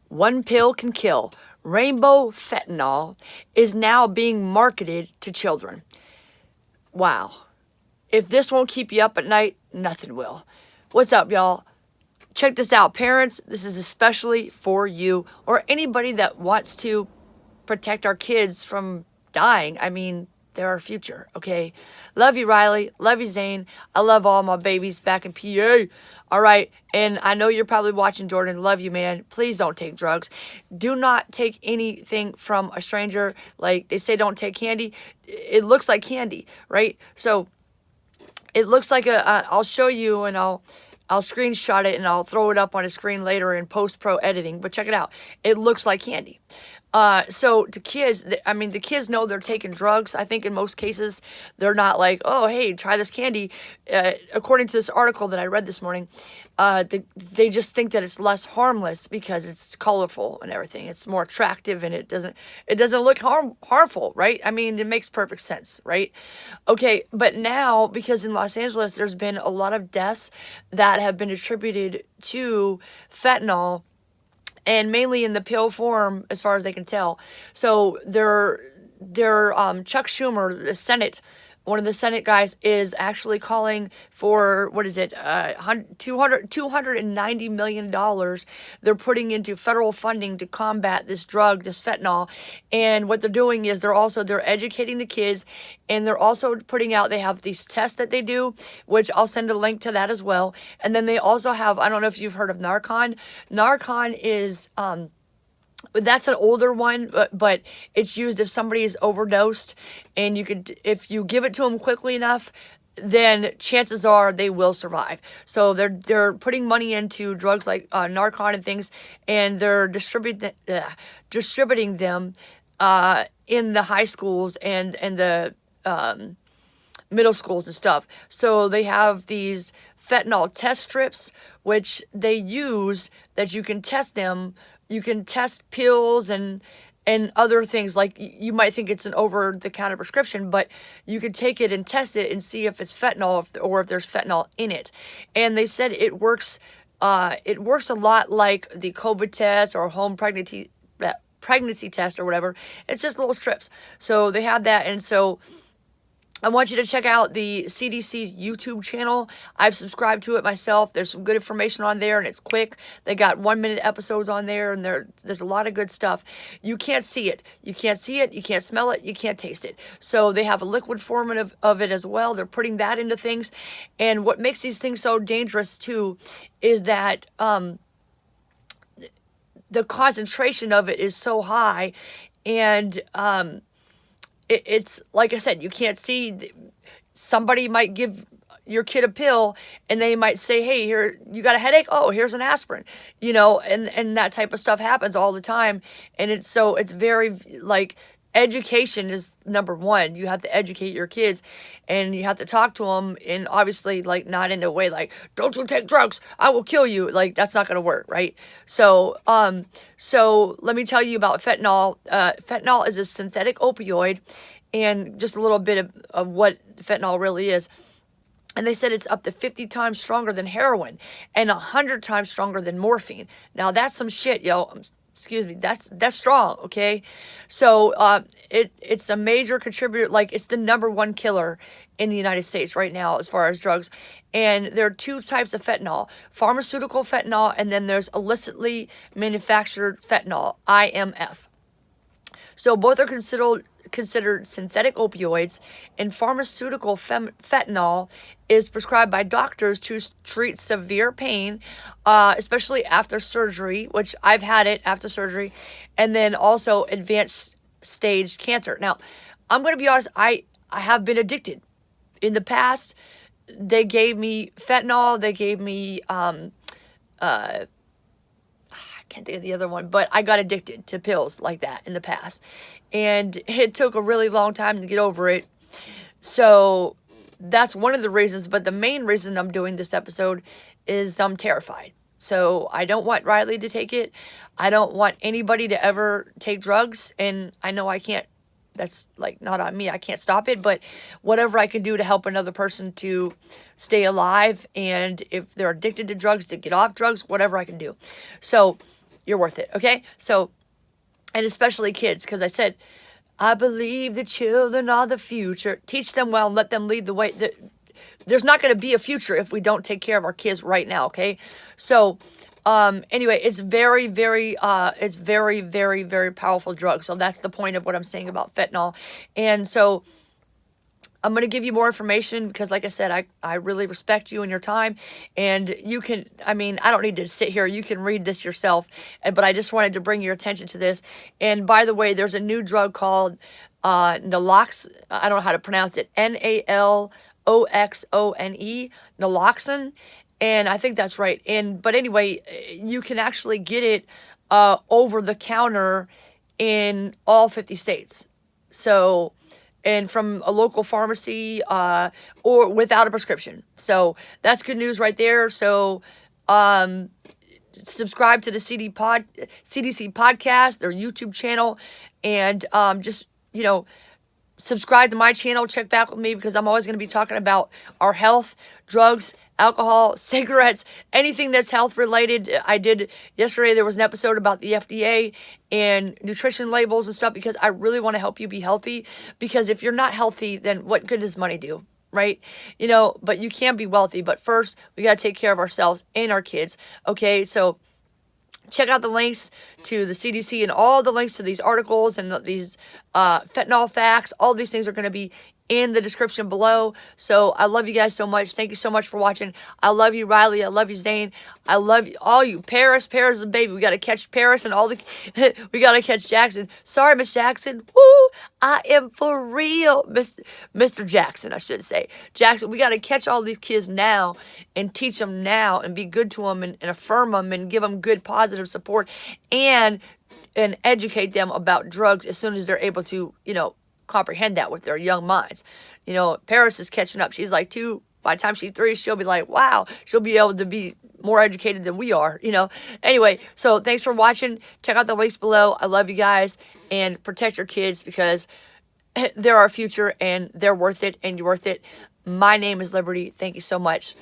One pill can kill. Rainbow fentanyl is now being marketed to children. Wow. If this won't keep you up at night, nothing will. What's up, y'all? Check this out, parents. This is especially for you or anybody that wants to protect our kids from dying. I mean, they're our future, okay? Love you, Riley. Love you, Zane. I love all my babies back in PA. All right, and I know you're probably watching, Jordan. Love you, man. Please don't take drugs. Do not take anything from a stranger. Like they say, don't take candy. It looks like candy, right? So it looks like I'll show you, and I'll screenshot it and I'll throw it up on a screen later in post-pro editing. But check it out. It looks like candy. So to kids, I mean, the kids know they're taking drugs. I think in most cases, they're not like, oh, hey, try this candy. According to this article that I read this morning, they just think that it's less harmless because it's colorful and everything. It's more attractive and it doesn't look harmful, right? I mean, it makes perfect sense, right? Okay, but now, because in Los Angeles, there's been a lot of deaths that have been attributed to fentanyl, and mainly in the pill form, as far as they can tell. So they're Chuck Schumer, the Senate, one of the Senate guys, is actually calling for, what is it, $290 million they're putting into federal funding to combat this drug, this fentanyl. And what they're doing is they're educating the kids, and they're also putting out, they have these tests that they do, which I'll send a link to that as well. And then they also have, I don't know if you've heard of Narcan. Narcan is, that's an older one, but it's used if somebody is overdosed, and if you give it to them quickly enough, then chances are they will survive. So they're putting money into drugs like Narcan and things, and they're distributing them in the high schools and the middle schools and stuff. So they have these fentanyl test strips, which they use that you can test them. You can test pills and other things. Like, you might think it's an over-the-counter prescription, but you could take it and test it and see if it's fentanyl or if there's fentanyl in it. And they said it works a lot like the COVID test or home pregnancy test or whatever. It's just little strips. So they have that, and so I want you to check out the CDC YouTube channel. I've subscribed to it myself. There's some good information on there, and it's quick. They got 1-minute episodes on there, and there's a lot of good stuff. You can't see it. You can't see it. You can't smell it. You can't taste it. So they have a liquid form of it as well. They're putting that into things. And what makes these things so dangerous, too, is that the concentration of it is so high, and it's like I said, you can't see. Somebody might give your kid a pill, and they might say, hey, here, you got a headache? Oh, here's an aspirin, and that type of stuff happens all the time. And it's very, like, education is number one. You have to educate your kids, and you have to talk to them, and obviously, like, not in a way like, don't you take drugs, I will kill you. Like, that's not going to work, right? So let me tell you about fentanyl. Fentanyl is a synthetic opioid, and just a little bit of what fentanyl really is. And they said it's up to 50 times stronger than heroin and 100 times stronger than morphine. Now, that's some shit, yo. Excuse me, that's strong, okay? So it's a major contributor. Like, it's the number one killer in the United States right now as far as drugs. And there are two types of fentanyl: pharmaceutical fentanyl, and then there's illicitly manufactured fentanyl, IMF. So both are considered synthetic opioids, and pharmaceutical fentanyl is prescribed by doctors to treat severe pain, especially after surgery, which I've had it after surgery, and then also advanced stage cancer. Now, I'm going to be honest, I have been addicted. In the past, they gave me fentanyl, they gave me I can't think of the other one, but I got addicted to pills like that in the past. And it took a really long time to get over it. So that's one of the reasons, but the main reason I'm doing this episode is I'm terrified. So I don't want Riley to take it. I don't want anybody to ever take drugs, and I know I can't. That's like not on me. I can't stop it, but whatever I can do to help another person to stay alive, and if they're addicted to drugs, to get off drugs, whatever I can do. So you're worth it, okay? So, and especially kids, because I said, I believe the children are the future. Teach them well and let them lead the way. There's not going to be a future if we don't take care of our kids right now, okay? So, anyway, it's very, very, very powerful drug. So that's the point of what I'm saying about fentanyl. And so I'm going to give you more information because, like I said, I really respect you and your time. And you can, I mean, I don't need to sit here. You can read this yourself. But I just wanted to bring your attention to this. And by the way, there's a new drug called naloxone. I don't know how to pronounce it. Naloxone. Naloxone. And I think that's right. But anyway, you can actually get it over the counter in all 50 states. So, and from a local pharmacy or without a prescription. So that's good news right there. So subscribe to the CDC podcast, their YouTube channel, and just, subscribe to my channel. Check back with me because I'm always going to be talking about our health, drugs, alcohol, cigarettes, anything that's health related. I did yesterday, there was an episode about the FDA and nutrition labels and stuff because I really want to help you be healthy, because if you're not healthy, then what good does money do? Right? But you can be wealthy, but first we got to take care of ourselves and our kids. Okay. So check out the links to the CDC and all the links to these articles and these fentanyl facts. All these things are going to be in the description below. So I love you guys so much. Thank you so much for watching. I love you, Riley. I love you, Zane. I love you, all you. Paris is a baby. We got to catch Paris and all the, we got to catch Jackson. Sorry, Miss Jackson. Woo! I am for real. Mr. Jackson, I should say. Jackson, we got to catch all these kids now and teach them now and be good to them and affirm them and give them good positive support and educate them about drugs as soon as they're able to, comprehend that with their young minds. Paris is catching up. She's like 2. By the time she's 3, she'll be like, wow, she'll be able to be more educated than we are, Anyway, so thanks for watching. Check out the links below. I love you guys, and protect your kids because they're our future and they're worth it and you're worth it. My name is Liberty. Thank you so much.